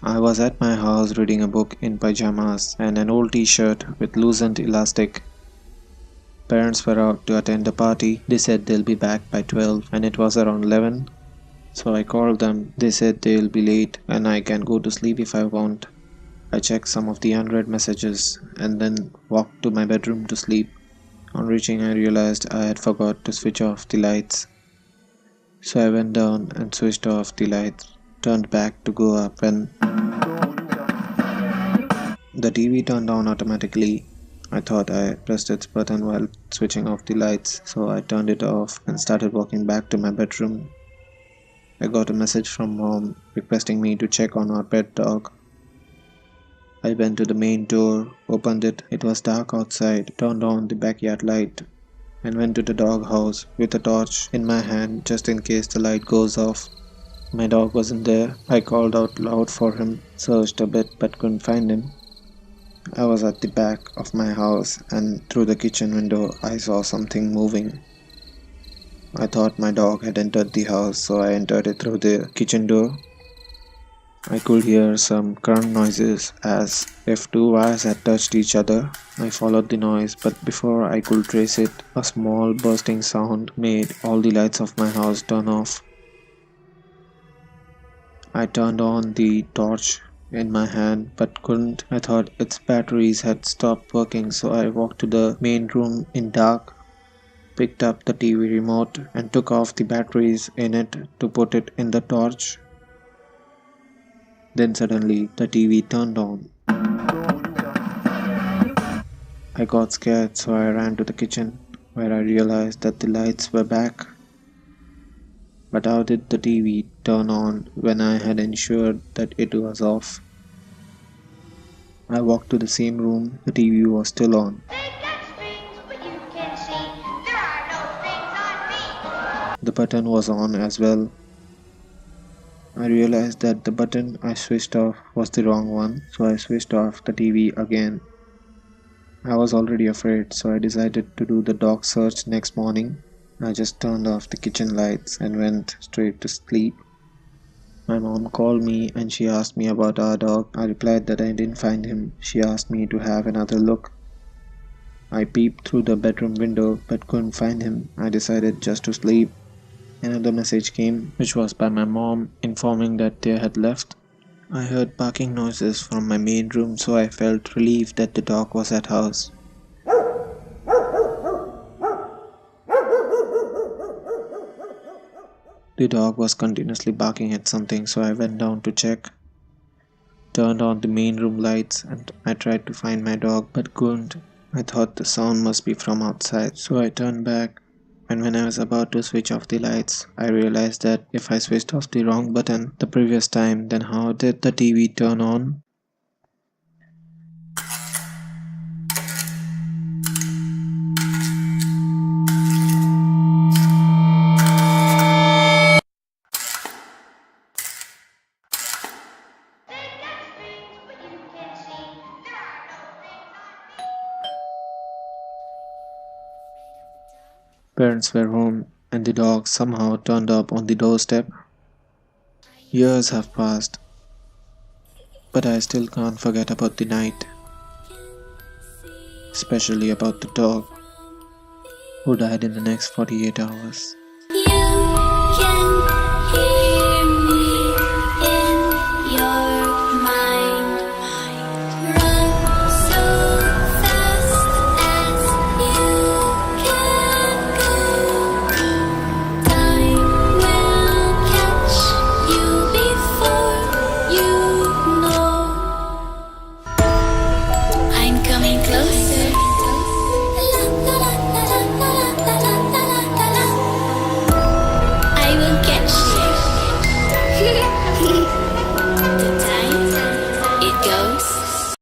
I was at my house reading a book in pajamas and an old t-shirt with loosened elastic. Parents were out to attend a party. They said they'll be back by 12 and it was around 11. So I called them. They said they'll be late and I can go to sleep if I want. I checked some of the unread messages and then walked to my bedroom to sleep. On reaching, I realized I had forgot to switch off the lights. So I went down and switched off the lights, turned back to go up when the TV turned on automatically. I thought I pressed its button while switching off the lights, so I turned it off and started walking back to my bedroom. I got a message from mom requesting me to check on our pet dog. I went to the main door, opened it. It was dark outside, turned on the backyard light, and went to the dog house with a torch in my hand just in case the light goes off. My dog wasn't there. I called out loud for him, searched a bit but couldn't find him. I was at the back of my house and through the kitchen window I saw something moving. I thought my dog had entered the house, so I entered it through the kitchen door. I could hear some crunch noises as if two wires had touched each other. I followed the noise, but before I could trace it, a small bursting sound made all the lights of my house turn off. I turned on the torch in my hand but couldn't. I thought its batteries had stopped working, so I walked to the main room in dark, picked up the TV remote and took off the batteries in it to put it in the torch. Then suddenly the TV turned on. I got scared, so I ran to the kitchen where I realized that the lights were back. But how did the TV turn on when I had ensured that it was off? I walked to the same room. The TV was still on. The button was on as well. I realized that the button I switched off was the wrong one, so I switched off the TV again. I was already afraid, so I decided to do the dog search next morning. I just turned off the kitchen lights and went straight to sleep. My mom called me and she asked me about our dog. I replied that I didn't find him. She asked me to have another look. I peeped through the bedroom window but couldn't find him. I decided just to sleep. Another message came, which was by my mom, informing that they had left. I heard barking noises from my main room, so I felt relieved that the dog was at house. The dog was continuously barking at something, so I went down to check. Turned on the main room lights and I tried to find my dog but couldn't. I thought the sound must be from outside, so I turned back. And when I was about to switch off the lights, I realized that if I switched off the wrong button the previous time, then how did the TV turn on? Parents were home and the dog somehow turned up on the doorstep. Years have passed, but I still can't forget about the night, especially about the dog who died in the next 48 hours.